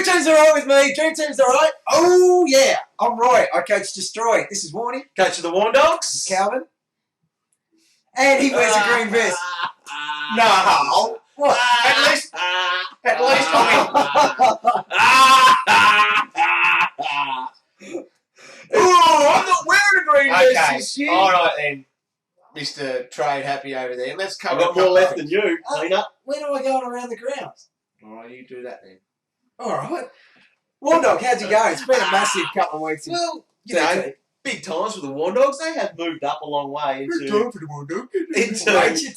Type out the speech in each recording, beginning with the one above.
Dream Team's all right with me. Dream Team's all right. Oh, yeah. I'm Roy. I coach Destroy. This is Warnie. Coach of the Warn Dogs. This is Calvin. And he wears a green vest. No. What? At least I'm not wearing a green vest this year. All right then, Mr. Trade Happy over there. Let's I've cover got more left than you, cleaner. When am I going around the grounds? All right, you do that then. All right. Warn Dog, how'd you go? It's been a massive couple of weeks. Well, you know, big times for the Warn Dogs. They have moved up a long way into for the Warn Dog.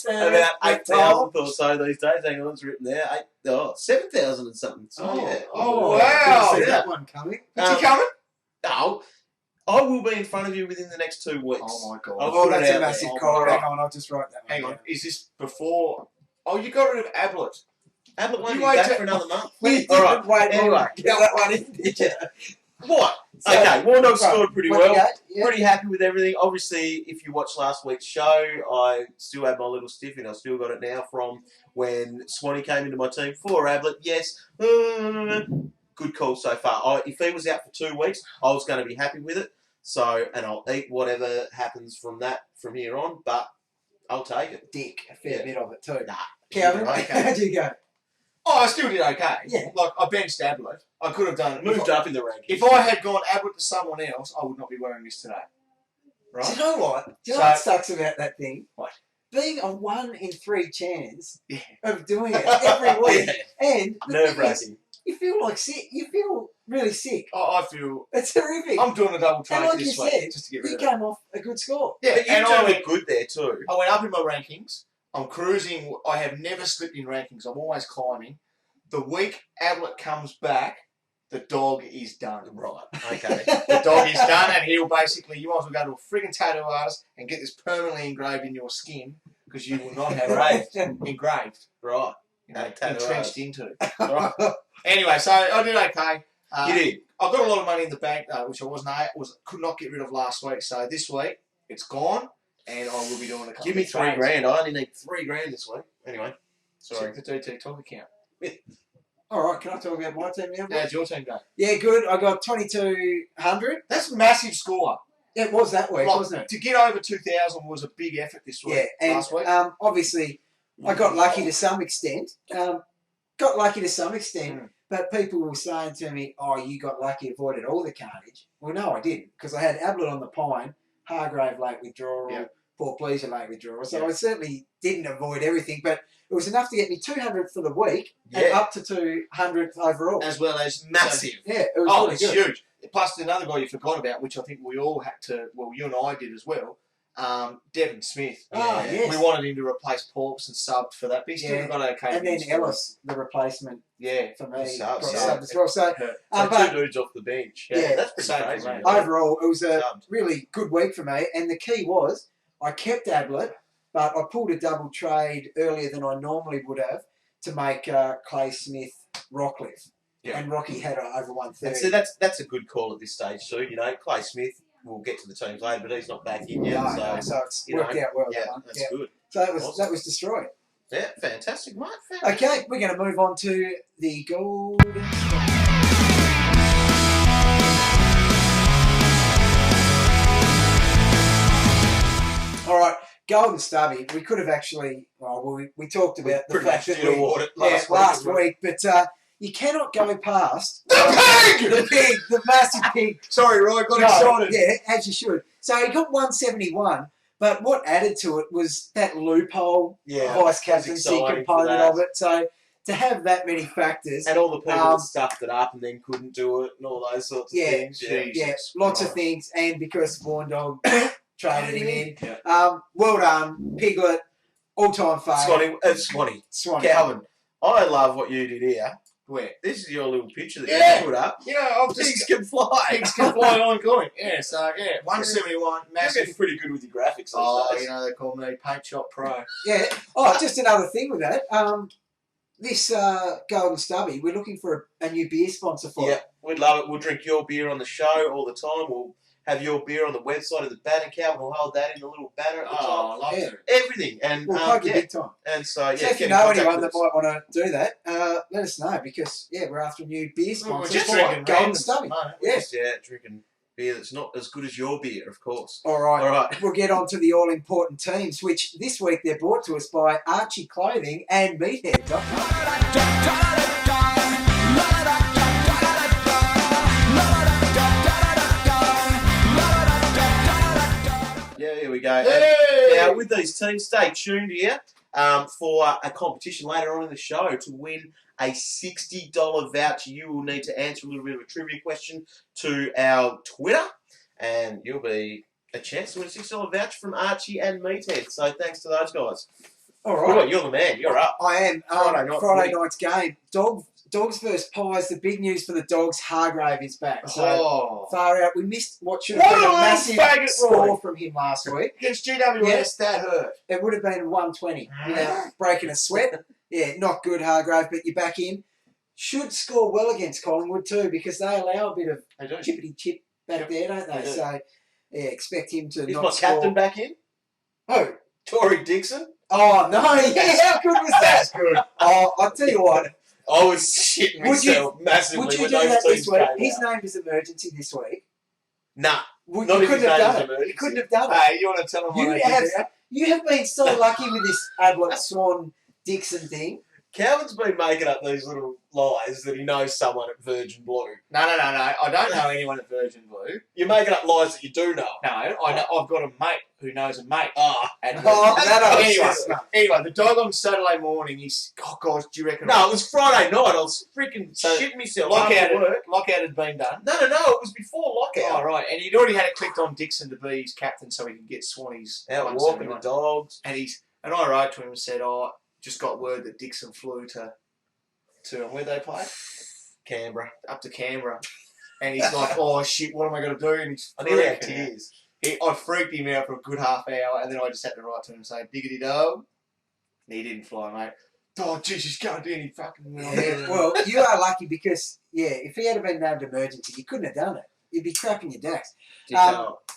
about 8,000 or so these days. Hang on, it's written there. 7,000 and something. So, yeah. Oh, wow. See that one coming. Is he coming? No. I will be in front of you within the next 2 weeks. Oh, my God. I'll Oh, put it that's a out massive there. call. Right. Hang on, I'll just write that one. Hang on. down. Is this before? Oh, you got rid of Ablett. Ablett won't You be wait back till- for another month. We All right. didn't wait Anyway. long to get that one in, did you? What? So- Okay, Warn Dogs Right. scored pretty What well. you got? Yeah. Pretty happy with everything. Obviously, if you watched last week's show, I still have my little stiff and I still got it now from when Swanee came into my team for Ablett. Yes, good call so far. If he was out for 2 weeks, I was going to be happy with it. So, and I'll eat whatever happens from here on, but I'll take it. Dick, a fair bit of it too. Nah. Calvin, Okay. how'd you go? Oh, I still did okay. Yeah. Like, I benched Ablett. I could have done it. Moved up in the rankings. If I had gone Ablett to someone else, I would not be wearing this today. Do Right? you know what? Do you know So- what sucks about that thing? What? Being a 1 in 3 chance Yeah. of doing it every week. Yeah. And the Nerve thing is, wracking. you feel like sick. You feel really sick. I feel... It's horrific. I'm doing a double and trade like you this week said, just to get you rid of it. came off a good score. Yeah, But you and do I look went, good there too. I went up in my rankings. I'm cruising. I have never slipped in rankings. I'm always climbing. The week Ablett comes back, the dog is done. Right, okay. The dog is done, and he'll basically, you might as well go to a frigging tattoo artist and get this permanently engraved in your skin because you will not have it engraved, Right. you know, No, tattoo entrenched artist. into. Right? Anyway, so I did okay. You did. I've got a lot of money in the bank, which I could not get rid of last week. So this week, it's gone, and I will be doing a couple Give me of $3 trades. grand. I only need $3 this week. Anyway, sorry. Check the DT Talk account. All right, can I talk about my team now? How's your team going? Yeah, good. I got 2,200. That's a massive score. It was that week, Like, wasn't it? to get over 2,000 was a big effort this week. Yeah, and last week. obviously I got lucky to some extent. Mm. But people were saying to me, "Oh, you got lucky, avoided all the carnage." Well, no, I didn't, because I had Ablett on the pine, Hargrave late withdrawal, Yeah. Port Pleasure late withdrawal. So Yeah. I certainly didn't avoid everything, but it was enough to get me 200 for the week and Yeah. up to 200 overall. As well as Massive. Yeah, it was Oh, really it's good. huge. Plus, another guy you forgot about, which I think we all had to, well, you and I did as well, Devon Smith. Ah, Yeah. yes. We wanted him to replace Porks and subbed for that, but he still Yeah. got okay. And then Ellis, the replacement Yeah. for me, Subbed, got yeah. subbed as well. So Hurt. So but two dudes off the bench. Yeah. That's pretty Same crazy. for me. really. overall, it was a Subbed. really good week for me. And the key was I kept Ablett, but I pulled a double trade earlier than I normally would have to make Clay Smith Rockcliffe. Yeah. And Rocky had over And 130. so that's a good call at this stage too. You know, Clay Smith, we'll get to the teams later, but he's not back in yet. No, so it's you worked know, out well. yeah, that one. that's Yeah. good. So that was Awesome. destroyed. Yeah, fantastic, mate. Fantastic. Okay, we're going to move on to the golden spot. All right, golden stubby. We could have actually. Well, we talked about the Pretty fact much that did we award it last last week. week, but you cannot go past The pig! the pig, the massive pig. Sorry, Roy, got No, excited. yeah, as you should. So he got 171, but what added to it was that loophole Yeah, vice it captaincy was exciting for component that. of it. So to have that many factors, And all the people Um, that stuffed it up and then couldn't do it and all those sorts of Yeah, things. Yeah. geez. yeah, Jesus lots of Christ. things, and because Warn Dog traded him in. Yeah. Well done, Piglet, all-time favourite. Swanee. Swanee. Calvin, I love what you did here. Where? This is your little picture that Yeah. you put up. You know, I've Pigs just... can fly. Pigs can fly on going. Yeah, so, yeah, 171, You're massive. getting pretty good with your graphics these Oh, days. you know, they call me Paint Shop Pro. Yeah. Oh, just another thing with that. This Golden Stubby, we're looking for a new beer sponsor for Yeah, it. we'd love it. We'll drink your beer on the show all the time. We'll have your beer on the website of the banner. Calvin will hold that in the little banner at the Oh, top. I love Yeah. it. Everything. And We'll poke you yeah. big time. And so, yeah. So if get you in know contact anyone with that us. might want to do that, let us know because we're after a new beer We're sponsor. just for drinking Golden random Stubby. stuff, mate. Yeah. Just, drinking beer that's not as good as your beer, of course. All right. All right. We'll get on to the all-important teams, which this week they're brought to us by Archie Clothing and Meathead.com. Yeah, here we go. Hey! And now, with these teams, stay tuned here for a competition later on in the show to win a $60 voucher. You will need to answer a little bit of a trivia question to our Twitter, and you'll be a chance to win a $60 voucher from Archie and Meathead. So thanks to those guys. All Right. right. You're the man. You're up. I am. Friday night Night's game. Dogs versus Pies. The big news for the Dogs, Hargrave is back. So Oh. far out. We missed what should have been a What a massive faggot, score Roy. from him last week. Against GWS, that hurt. It would have been 120 without breaking a sweat. Yeah, not good, Hargrave, but you're back in. Should score well against Collingwood too because they allow a bit of They do. chippity chip back Yep, there, don't they? they do. So, yeah, expect him to Is not my score. captain back in? Who? Tory Dixon? Oh, no. Yeah, how good was that? That's good. Oh, I'll tell you what. I was shitting Would you- myself massively Would you when do those that teams this week? came His out. name is Emergency this week. Nah. You Not if couldn't his have name done is it. You Emergency. couldn't have done it. Hey, you want to tell them what You have been so lucky with this Ablett Swan Dixon thing. Calvin's been making up these little lies that he knows someone at Virgin Blue. No. I don't know anyone at Virgin Blue. You're making up lies that you do know. No, I've got a mate who knows a mate. Ah. And anyway, the dog on Saturday morning, he's, oh gosh, do you reckon? No, it was Friday night. I was freaking So, shitting myself Lockout after work. had been done. No, it was before lockout. Oh, right. And he'd already had it clicked on Dixon to be his captain so he could get Swannies. Out walking the dogs. And I wrote to him and said, just got word that Dixon flew to where they play? Canberra. Up to Canberra. And he's like, oh shit, what am I going to do? And he's I nearly had freaking out. tears. I freaked him out for a good half hour, and then I just had to write to him and say, diggity dog. And he didn't fly, mate. Oh, Jesus, can't do any fucking Yeah, well, you are lucky because, if he had been named Emergency, you couldn't have done it. You'd be crapping your decks.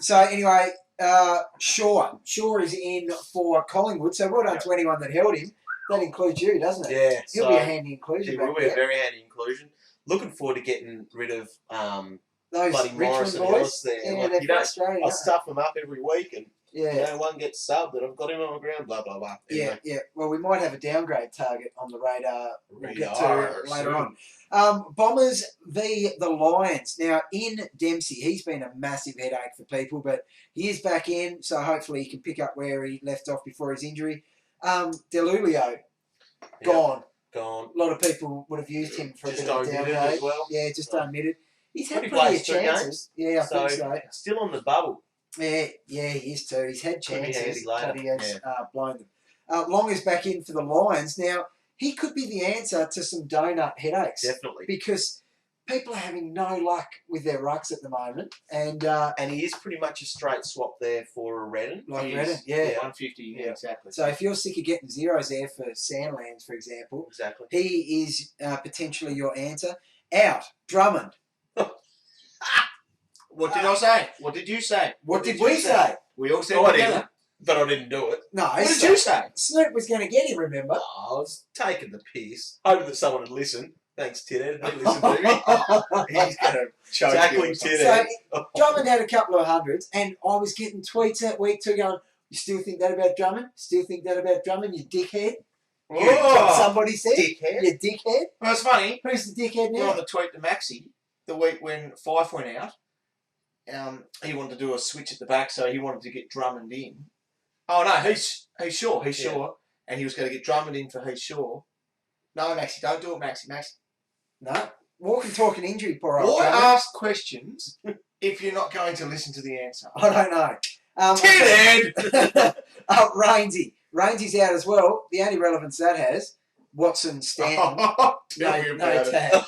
So anyway, Shaw is in for Collingwood. So well done to anyone that held him. That includes you, doesn't it? Yeah. He'll be a handy inclusion. He back will be a there. very handy inclusion. Looking forward to getting rid of Those bloody Morris Richmond and boys. Ellis there. Yeah, Like, they're you know, frustrating. I aren't stuff them up every week and they? one gets subbed and I've got him on the ground, blah, blah, blah. Anyway. Yeah. Well, we might have a downgrade target on the radar. We'll get to Radar, later soon. on. Bombers v the Lions. Now, in Dempsey, he's been a massive headache for people, but he is back in, so hopefully he can pick up where he left off before his injury. Delulio, gone. Gone. A lot of people would have used him for Just a bit of omitted downgrade. as well. Yeah, just omitted. He's had But he plenty plays of 2 chances. Yeah, I think so. Still on the bubble. Yeah, he is too. He's had Could be chances, handy later. but he has blown them. Long is back in for the Lions. Now, he could be the answer to some donut headaches. Definitely. Because people are having no luck with their rucks at the moment. And he is pretty much a straight swap there for a Redden. like He Redden, is. yeah. 150, yeah, exactly. So if you're sick of getting zeros there for Sandlands, for example, Exactly. he is potentially your answer. Out, Drummond. What did I say? What did you say? What did we say? We all said Oh, I together. didn't. But I didn't do it. No, What did you say? Snoop was going to get him, remember? Oh, I was taking the piss. Hoping that someone would listen. Thanks, Tithead. He listened to me. He's going to choke Tackling you or something. Tithead. So Drummond had a couple of hundreds, and I was getting tweets that week too going, you still think that about Drummond? Still think that about Drummond, you dickhead? Somebody said, Dickhead. you dickhead? Well, it's funny. Who's the dickhead We're now? on the tweet to Maxi the week when Fife went out. He wanted to do a switch at the back, so he wanted to get Drummond in. Oh no, he's sure, and he was going to get Drummond in for he's sure. No, Maxi, don't do it, Maxi. No. Walking, talking injury, poor old Why Drummond. ask questions if you're not going to listen to the answer? I don't know. Tithead! Rainsey's out as well. The only relevance that has, Watson, Stanton. Tell me no about it. tag.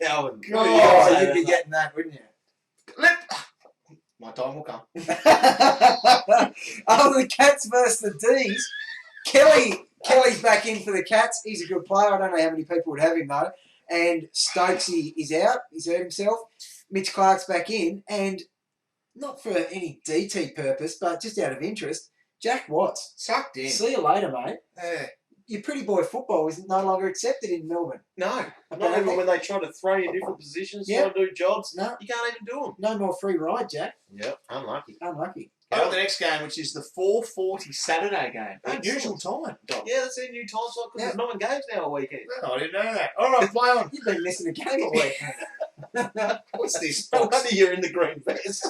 Calvin. God. Oh, you'd be getting that, wouldn't you? My time will come. The Cats versus the D's. Kelly's back in for the Cats. He's a good player. I don't know how many people would have him though. And Stokesy is out. He's hurt himself. Mitch Clark's back in. And not for any DT purpose, but just out of interest, Jack Watts. Sucked in. See you later, mate. Yeah. Your pretty boy football is no longer accepted in Melbourne. No, not even when they try to throw you in different positions, try to do jobs. No. You can't even do them. No more free ride, Jack. Yep, unlucky. Unlucky. How about the next game, which is the 4:40 Saturday game? Unusual time, Dom. Yeah, that's a new time slot because there's 9 games now a weekend. No, I didn't know that. All right, play on. You've been missing a game all week. What's this? No wonder you're in the green vest.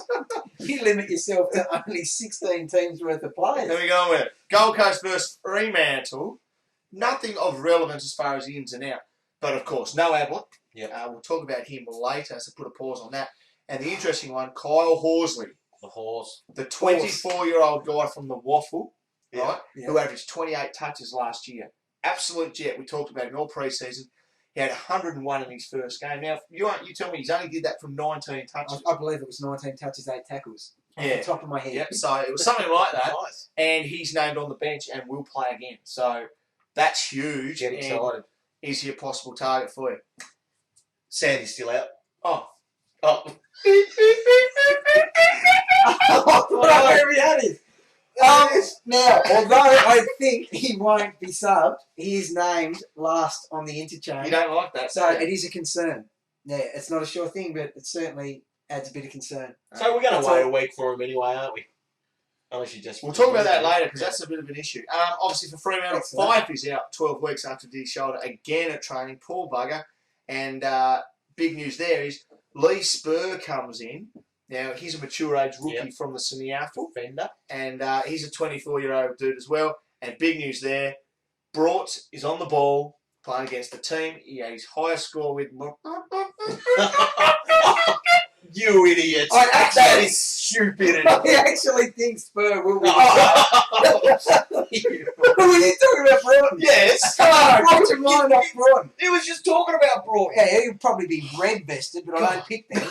You limit yourself to only 16 teams worth of players. There we go with it. Gold Coast versus Fremantle. Nothing of relevance as far as the ins and out. But, of course, no Ablett. Yep. We'll talk about him later, so put a pause on that. And the interesting one, Kyle Horsley. The horse. The 24-year-old guy from the Waffle, right, Yeah. who averaged 28 touches last year. Absolute jet. We talked about him all pre-season. He had 101 in his first game. Now, you tell me he's only did that from 19 touches. I believe it was 19 touches, 8 tackles. Off the top of my head. Yep. So it was something like that. Nice. And he's named on the bench and will play again. So that's huge. Get excited. Is he a possible target for you? Sandy's still out. Oh. Wherever he had it. Now, although I think he won't be subbed, he is named last on the interchange. You don't like that. So it is a concern. Yeah, it's not a sure thing, but it certainly adds a bit of concern. So we're going to wait a week for him anyway, aren't we? Unless you just... We'll talk about that later because that's a bit of an issue. Obviously for Fremantle, Fife is out 12 weeks after his shoulder again at training. Poor bugger. And big news there is Lee Spur comes in. Now, he's a mature age rookie from the semi-AFL. Fender. And he's a 24-year-old dude as well. And big news there, Brought is on the ball playing against the team. He had his highest score with... You idiot. That is stupid. I actually think Spur will be. Were you talking about Braun? Yes. Come on, put your mind off Braun. He was just talking about Braun. Yeah, he'll probably be red-vested, but I don't pick them.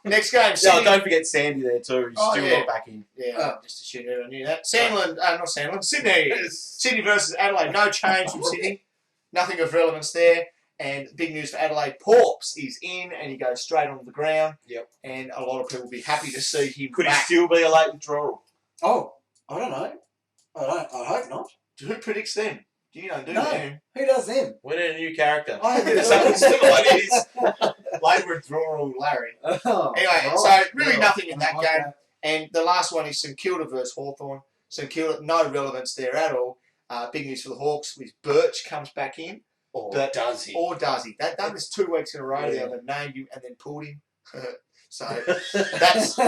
Next game. No, don't forget Sandy there too. He's still not back in. Yeah, just assumed everyone knew that. Sandland, not Sandland, Sydney. Sydney versus Adelaide. No change from Sydney. Nothing of relevance there. And big news for Adelaide, Porps is in and he goes straight onto the ground. Yep. And a lot of people will be happy to see him Could back. he still be a late withdrawal? Oh, I don't know. I hope not. Who predicts them? You don't do No. them. Who does them? We need a new character. I haven't There's heard something of still like it is. Late withdrawal Larry. Oh, Anyway, right. so really Well, nothing in that I like game. And the last one is St Kilda versus Hawthorn. St Kilda, no relevance there at all. Big news for the Hawks with Birch comes back in. Or But- does he? Or does he? They've done this 2 weeks in a row Yeah. now. They've named you and then pulled him. So that's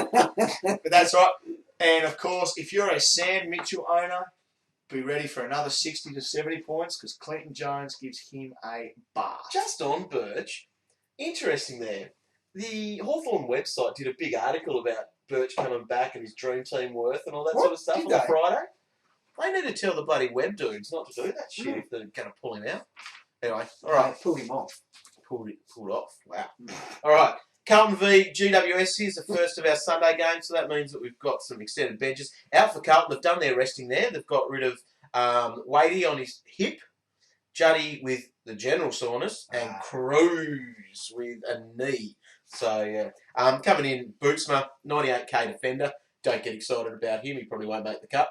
right. And of course, if you're a Sam Mitchell owner, be ready for another 60 to 70 points because Clinton Jones gives him a bar. Just on Birch, interesting there. The Hawthorn website did a big article about Birch coming back and his dream team worth and all that What? sort of stuff Did on the they? Friday. They need to tell the bloody web dudes not to do that shit if they're going to pull him out. Anyway, all right. Pull him off. Pulled off. Wow. All right. Carlton v GWS is the first of our Sunday games, so that means that we've got some extended benches. Out for Carlton, they've done their resting there. They've got rid of Wadey on his hip, Juddy with the general soreness, and Cruz with a knee. So, yeah. Coming in, Bootsma, 98k defender. Don't get excited about him. He probably won't make the cut.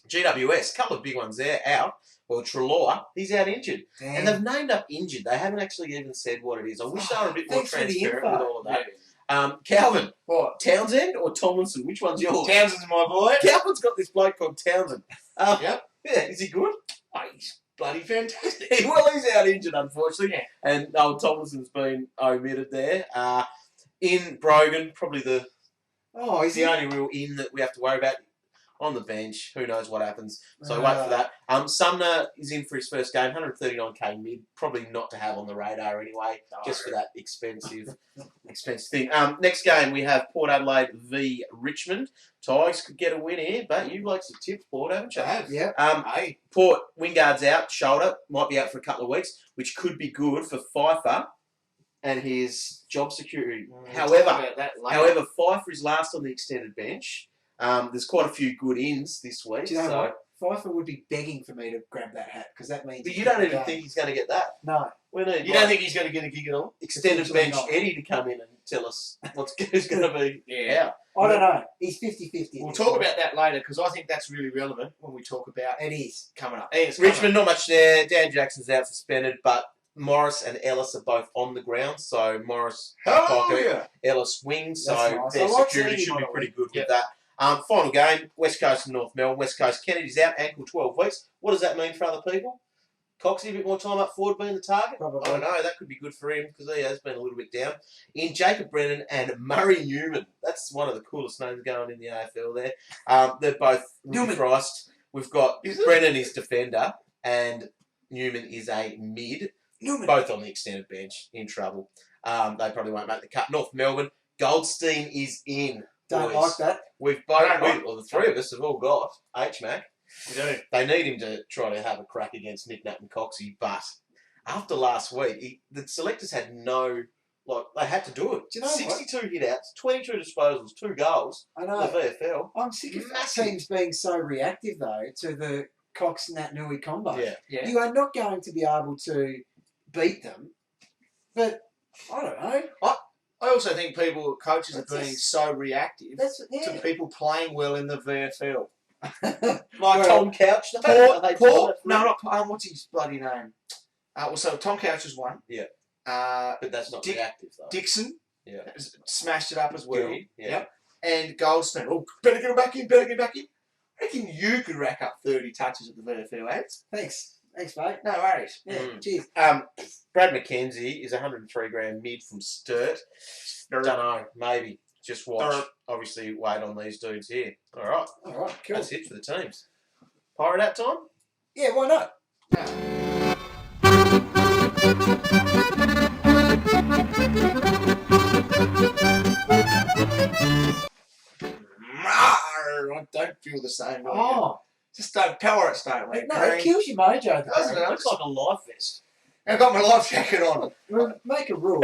GWS, a couple of big ones there, out. Well, Treloar, he's out injured. Damn. And they've named up injured. They haven't actually even said what it is. I wish they were a bit more Thanks for the transparent info. with all of that. Calvin, What? Townsend or Tomlinson? Which one's yours? Townsend's my boy. Calvin's got this bloke called Townsend. Yep. Yeah, is he good? Oh, he's bloody fantastic. Well, he's out injured, unfortunately. Yeah. And old Tomlinson's been omitted there. In Brogan, probably the only real in that we have to worry about. On the bench, who knows what happens. So wait for that. Sumner is in for his first game, 139k mid. Probably not to have on the radar anyway, just for that expensive thing. Next game, we have Port Adelaide v Richmond. Tigers could get a win here, but you like some tips, Port, haven't you? I have. Yeah. Hey. Port, Wingard's out, shoulder, might be out for a couple of weeks, which could be good for Pfeiffer and his job security. We'll talk about that later. However, Pfeiffer is last on the extended bench. There's quite a few good ins this week. Do you know what? Pfeiffer would be begging for me to grab that hat because that means. But you don't even think he's going to get that. No. We need You don't think he's going to get a gig at all? extended Potentially bench not. Eddie to come in and tell us who's going to be Yeah. out. I don't know. He's 50-50. We'll talk about that later because I think that's really relevant when we talk about It is. coming up. Richmond, not much there. Dan Jackson's out suspended, but Morris and Ellis are both on the ground. So Morris pocket, Ellis wing. So Nice. their security should be pretty good with that. Final game, West Coast and North Melbourne. West Coast, Kennedy's out, ankle 12 weeks. What does that mean for other people? Coxie, a bit more time up forward being the target? Probably. I don't know. That could be good for him because he has been a little bit down. In Jacob Brennan and Murray Newman. That's one of the coolest names going in the AFL there. They're both priced. We've got Brennan is defender and Newman is a mid. Both on the extended bench, in trouble. They probably won't make the cut. North Melbourne, Goldstein is in. Don't boys. like that. We've both, the three of us have all got H-Mac. We do. They need him to try to have a crack against Nick Nat and Coxie, but after last week, the selectors had they had to do it. Do you know 62 hit-outs, 22 disposals, 2 goals. I know. The VFL. I'm sick of teams being so reactive, though, to the Cox Nat Nui combo. Yeah. You are not going to be able to beat them, but I don't know. I also think coaches are being so reactive to people playing well in the VFL. Like Tom Couch. What's his bloody name? So Tom Couch was one. Yeah. But that's not reactive, though. Dixon. Yeah. Smashed it up as well. Gilly, Yep. And Goldstein. Oh, better get him back in. I reckon you could rack up 30 touches at the VFL ads. Thanks, mate. No worries. Yeah, cheers. Brad McKenzie is 103 grand mid from Sturt. Don't know, maybe. Just watch. Obviously, wait on these dudes here. All right, cool. That's it for the teams. Pirate out time? Yeah, why not? I don't feel the same. Just don't power it, don't we? No, it kills your mojo. Doesn't it? It looks like a life vest. I've got my life jacket on. Make a rule.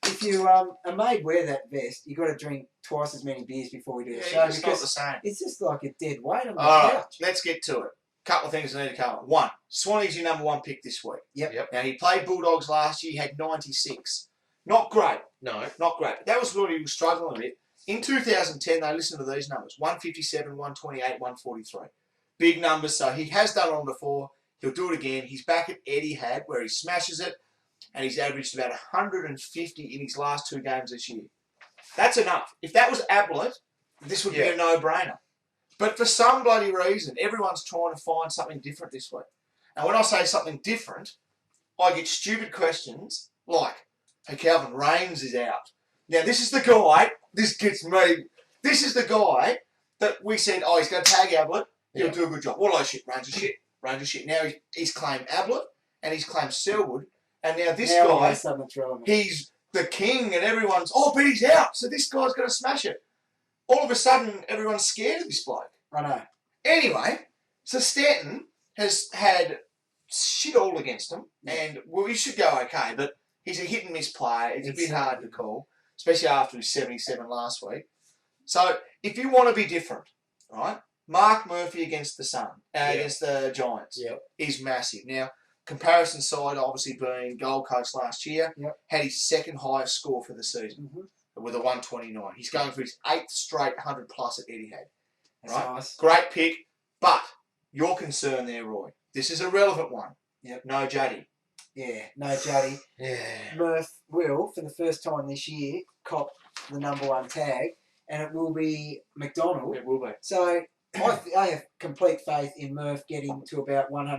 If you are made wear that vest, you got to drink twice as many beers before we do the show. It's not the same. It's just like a dead weight on the couch. Let's get to it. Couple of things I need to cover. One, Swanee's your number 1 pick this week. Yep. Now, he played Bulldogs last year. He had 96. Not great. No. Not great. But that was what he was struggling a bit. In 2010, they listened to these numbers. 157, 128, 143. Big numbers. So he has done it on before. He'll do it again. He's back at Etihad where he smashes it. And he's averaged about 150 in his last 2 games this year. That's enough. If that was Ablett, this would be a no-brainer. But for some bloody reason, everyone's trying to find something different this week. And when I say something different, I get stupid questions like, hey, Calvin Rains is out. Now, this is the guy, this gets me, this is the guy that we said, he's going to tag Ablett, he'll do a good job. All those shit, Rains is shit. Now he's claimed Ablett and he's claimed Selwood. And now this guy, he's the king and everyone's, but he's out. So this guy's going to smash it. All of a sudden, everyone's scared of this bloke. I know. Anyway, so Stanton has had shit all against him. And, he should go okay. But he's a hit and miss player. It's a bit hard to call, especially after his 77 last week. So if you want to be different, right, Mark Murphy against against the Giants is massive. Now, comparison side obviously being Gold Coast last year, had his 2nd highest score for the season with a 129. He's going for his 8th straight 100 plus at Etihad. Right? Nice. Great pick, but your concern there, Roy. This is a relevant one. Yep. No Juddy. Yeah, no Juddy. Yeah. Murph will, for the first time this year, cop the number 1 tag, and it will be McDonald. It will be. So I have complete faith in Murph getting to about 100.